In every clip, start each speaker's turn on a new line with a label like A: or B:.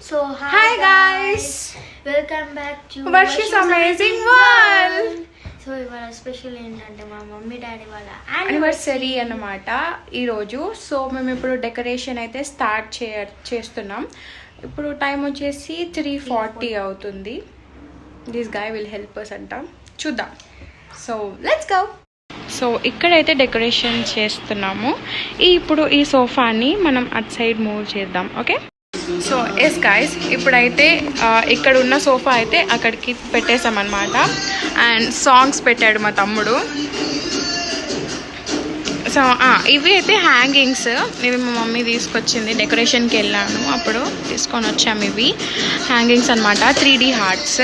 A: So
B: hi guys,
A: welcome back to
B: Varshi's Amazing World.
A: So ఇవాళ special ఏంటంటే మా mummy daddy వాళ్ళ
B: anniversary అన్నమాట ఈరోజు. సో మేము ఇప్పుడు డెకరేషన్ అయితే స్టార్ట్ చేస్తున్నాం. ఇప్పుడు టైం వచ్చేసి 3:40 అవుతుంది. This guy will help us అంట, చూద్దాం. So let's go. సో ఇక్కడైతే డెకరేషన్ చేస్తున్నాము. ఇప్పుడు ఈ సోఫాని మనం అటు సైడ్ మూవ్ చేద్దాం. ఓకే, సో ఎస్ గాయస్, ఇప్పుడైతే ఇక్కడ ఉన్న సోఫా అయితే అక్కడికి పెట్టేసామన్నమాట. అండ్ సాంగ్స్ పెట్టాడు మా తమ్ముడు. సో ఇవి అయితే హ్యాంగింగ్స్, ఇవి మా మమ్మీ తీసుకొచ్చింది. డెకరేషన్కి వెళ్ళాను అప్పుడు తీసుకొని వచ్చాము. ఇవి హ్యాంగింగ్స్ అనమాట, 3D హార్ట్స్.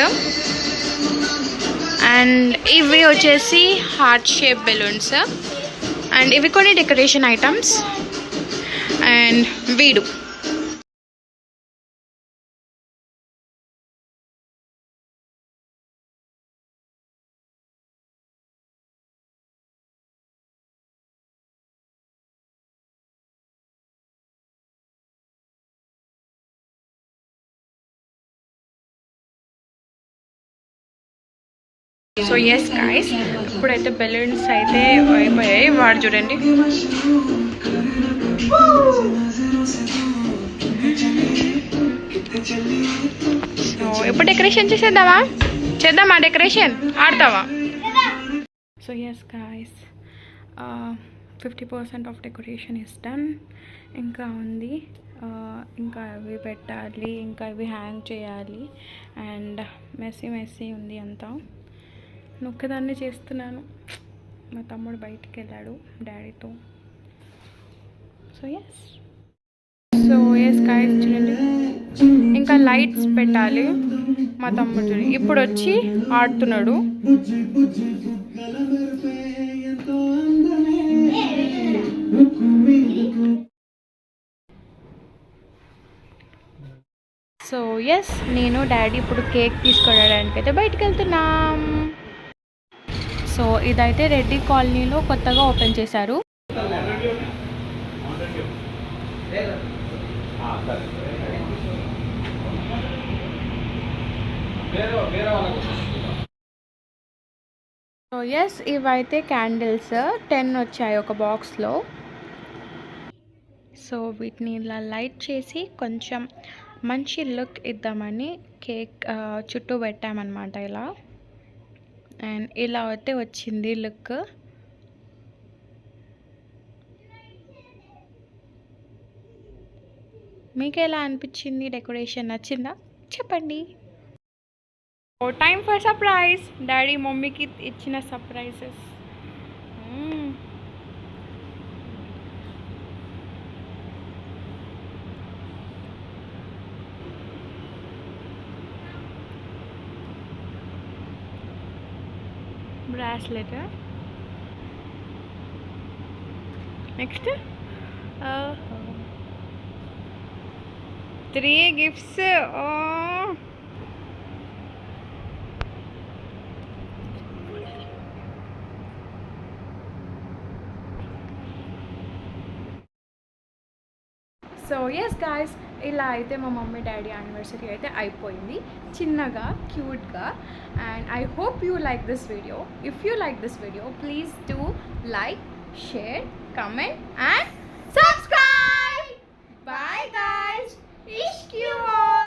B: అండ్ ఇవి వచ్చేసి హార్ట్ షేప్ బెలూన్స్. అండ్ ఇవి కొన్ని డెకరేషన్ ఐటమ్స్. అండ్ వీడు సో ఎస్ గాయస్, ఇప్పుడైతే బెలూన్స్ అయితే అయిపోయాయి. వాడు చూడండి. సో ఇప్పుడు డెకరేషన్ చేద్దామా డెకరేషన్ ఆడతావా? So yes guys, 50% off decoration is done. ఇంకా ఉంది, ఇంకా అవి పెట్టాలి, ఇంకా ఇవి హ్యాంగ్ చేయాలి. అండ్ మెస్సీ ఉంది అంతా. నొక్కదాన్ని చేస్తున్నాను. మా తమ్ముడు బయటికి వెళ్ళాడు డాడీతో. సో ఎస్ గాయ్స్, చూడండి, ఇంకా లైట్స్ పెట్టాలి. మా తమ్ముడు చూడండి ఇప్పుడు వచ్చి ఆడుతున్నాడు. సో ఎస్, నేను డాడీ ఇప్పుడు కేక్ తీసుకోవడానికి అయితే బయటికి వెళ్తున్నాం. సో ఇదైతే రెడ్డి కాలనీలో కొత్తగా ఓపెన్ చేశారు. సో ఎస్, ఇవైతే క్యాండిల్స్ 10 వచ్చాయి ఒక బాక్స్లో. సో వీటిని ఇలా లైట్ చేసి కొంచెం మంచి లుక్ ఇద్దామని కేక్ చుట్టూ పెట్టామన్నమాట ఇలా. అండ్ ఇలా అయితే వచ్చింది లుక్. మీకు ఎలా అనిపించింది? డెకరేషన్ నచ్చిందా? చెప్పండి. Time for surprise. డాడీ మమ్మీకి ఇచ్చిన surprises. Bracelet. Next 3 gifts. So yes guys, ఇలా అయితే మా మమ్మీ డాడీ యానివర్సరీ అయితే అయిపోయింది, చిన్నగా క్యూట్గా. And I hope you like this video. If you like this video, please do like, share, comment and